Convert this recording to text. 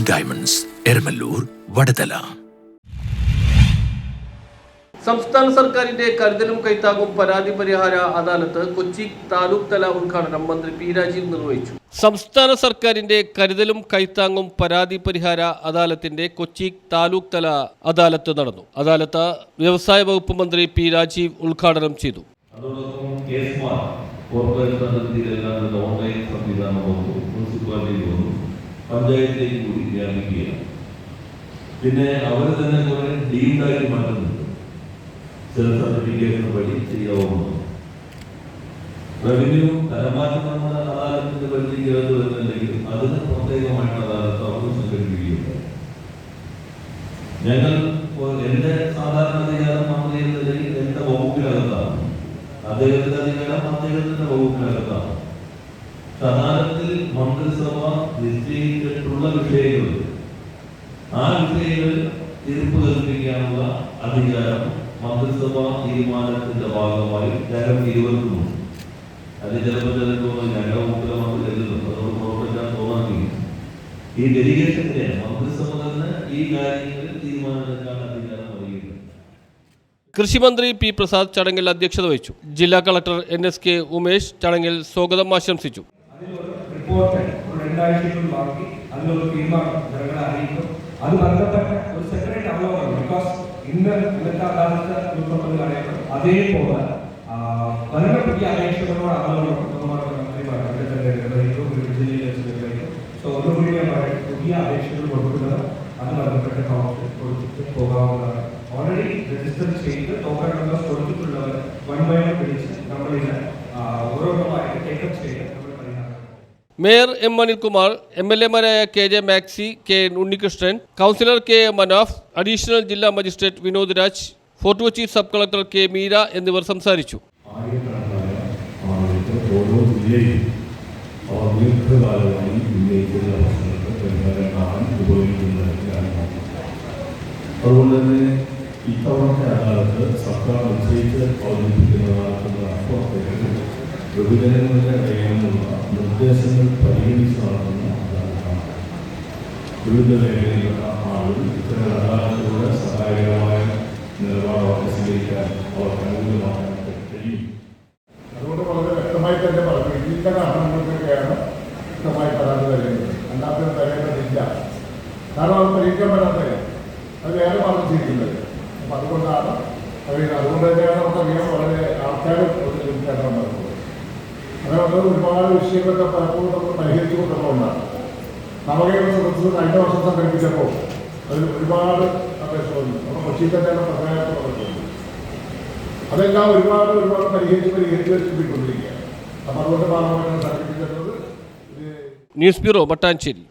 Diamonds, Eramallur, Vadathala. സംസ്ഥാന സർക്കാരിന്റെ കരുതലും കൈത്താങ്ങും പരാതി പരിഹാര അദാലത്ത് കൊച്ചി താലൂക്ക് തല ഉദ്ഘാടനം മന്ത്രി പി രാജീവ് നിർവഹിച്ചു. സംസ്ഥാന സർക്കാരിന്റെ കരുതലും കൈത്താങ്ങും പരാതി പരിഹാര അദാലത്തിന്റെ കൊച്ചി താലൂക്ക് തല അദാലത്ത് നടന്നു. അദാലത്ത് വ്യവസായ വകുപ്പ് മന്ത്രി പി രാജീവ് ഉദ്ഘാടനം ചെയ്തു. പഞ്ചായത്തിലേക്ക് കൂടി വ്യാപിക്കുകയാണ്. പിന്നെ അവർ തന്നെ കുറെ ഡീംഡായിട്ട് മാറ്റുന്നുണ്ട്. ചില സർട്ടിഫിക്കേഷൻ വഴി ചെയ്യാവുന്നു. റവന്യൂ തരമാറ്റം നമ്മുടെ അദാലത്തിന്റെ പരിധിക്കകത്ത് വരുന്നുണ്ടെങ്കിൽ അതിന് പ്രത്യേകമായിട്ട് അദാലത്ത് അവർ സംഘടിപ്പിക്കുകയുണ്ട്. ഞങ്ങൾ എന്റെ സാധാരണ അധികാരം മന്ത്രി എന്ന നിലയിൽ എന്റെ വകുപ്പിനകത്താണ്, അദ്ദേഹത്തിന്റെ അധികാരം അദ്ദേഹത്തിന്റെ വകുപ്പിനകത്താണ്. അദാലത്തിൽ മന്ത്രിസഭ നിശ്ചയിച്ചിട്ടുള്ള വിഷയങ്ങൾ, ആ വിഷയങ്ങളിൽ തീർപ്പ് കൽപ്പിക്കാനുള്ള അധികാരം മന്ത്രിസഭ തീരുമാനത്തിന്റെ ഭാഗമായി ജനം ഇരുവർക്കുമുണ്ട്. അത് ചിലപ്പോൾ ഞങ്ങളുടെ മുഖ്യമന്ത്രി ചെല്ലുന്നുണ്ട്, അതോട് പ്രവർത്തിക്കാൻ തോന്നാക്കി ഈ ഡെലിഗേഷന്റെ മന്ത്രിസഭ തന്നെ ഈ കാര്യങ്ങളിൽ തീരുമാനമെടുക്കാൻ അധികാരം നൽകിയിട്ടുണ്ട്. കൃഷിമന്ത്രി പി പ്രസാദ് ചടങ്ങിൽ അധ്യക്ഷത വഹിച്ചു. ജില്ലാ കളക്ടർ NSK ഉമേഷ് ചടങ്ങിൽ സ്വാഗതം ആശംസിച്ചു. റിപ്പോർട്ട് ഒരു 2 ആഴ്ചയ്ക്കുള്ളിൽ ബാക്കി അതിലൊരു തീരുമാനം ജനങ്ങളെ അറിയിക്കും. അത് ബന്ധപ്പെട്ട ഒരു സെപ്പറേറ്റ് അവലോകനം, ബിക്കോസ് ഇന്നത്തെ അദാലത്ത് ഉൾപ്പെടുന്ന കാര്യങ്ങൾ അതേപോലെ വളരെ പുതിയ അപേക്ഷകളോട് അവലോകനം സോ ഒന്നുകൂടി പുതിയ അപേക്ഷകൾ കൊടുക്കുന്നത് അത് ബന്ധപ്പെട്ട കൊടുത്തിട്ട് പോകാവുന്നതാണ്. ഓൾറെഡി രജിസ്റ്റർ ചെയ്ത് ടോക്കൺ നമ്പേഴ്സ് കൊടുത്തിട്ടുള്ളവർ 1 by 1 പിടിച്ച് നമ്മളിത് ഓരോരുമായിട്ട് ടേക്കപ്പ് ചെയ്ത് മേയർ M. അനിൽകുമാർ, MLA-മാരായ KJ Maxy, K. Unnikrishnan, councillor K. Manaf, additional ജില്ലാ magistrate Vinod Raj, Fort Kochi sub collector K. Meera എന്നിവർ സംസാരിച്ചു. അതുകൊണ്ട് തന്നെ ഇത്തവണത്തെ അദാലത്ത് സർക്കാർ നിശ്ചയിച്ച് അവതരിപ്പിക്കുന്നതാക്കുന്ന അപ്പുറത്തേക്ക് വിഭജനങ്ങളുടെ ഇടയിലുള്ള നിർദ്ദേശങ്ങൾ പരിഗണിച്ച് നടത്തുന്ന അദാലത്താണ്. വിവിധ മേഖലയിലുള്ള ആളുകൾ ഇത്തരം അദാലത്തിലൂടെ സഹായകരമായ നിലപാട് സ്വീകരിക്കാൻ അവർക്ക് അനുകൂലമാക്കാൻ കഴിയും. അതുകൊണ്ട് വളരെ വ്യക്തമായി തന്നെ പറഞ്ഞു, ഇതിൻ്റെ കാരണങ്ങൾക്കൊക്കെയാണ് വ്യക്തമായി പരാതി തരേണ്ടത്, അല്ലാതെ തരേണ്ടതില്ല. കാരണം അത് പരിഹരിക്കാൻ പറ്റാത്തത്, അത് വേറെ പറഞ്ഞിരിക്കുന്നത്. അപ്പം അതുകൊണ്ടാണ് അതുകൊണ്ട് തന്നെയാണ് നമുക്കറിയാം വളരെ ആൾക്കാർ കേരളം അങ്ങനെ ഒരുപാട് വിഷയങ്ങളൊക്കെ പലപ്പോഴും നമ്മൾ പരിഹരിച്ചു കൊണ്ടുള്ളതാണ്. നവകേരള സദസ്സ് കഴിഞ്ഞ വർഷം സംഘടിപ്പിച്ചപ്പോൾ അതിൽ ഒരുപാട് അപേക്ഷ വന്നു. നമ്മൾ കൊച്ചിയിൽ തന്നെയാണ് പഞ്ചായത്ത് നടക്കുന്നത്. അതെല്ലാം ഒരുപാട് പരിഹരിച്ച് വെച്ചിട്ടുകൊണ്ടിരിക്കുകയാണ്. അപ്പം അതുകൊണ്ട് പാർലമെന്റാണ് സംഘടിപ്പിക്കുന്നത്. News bureau, Mattancherry.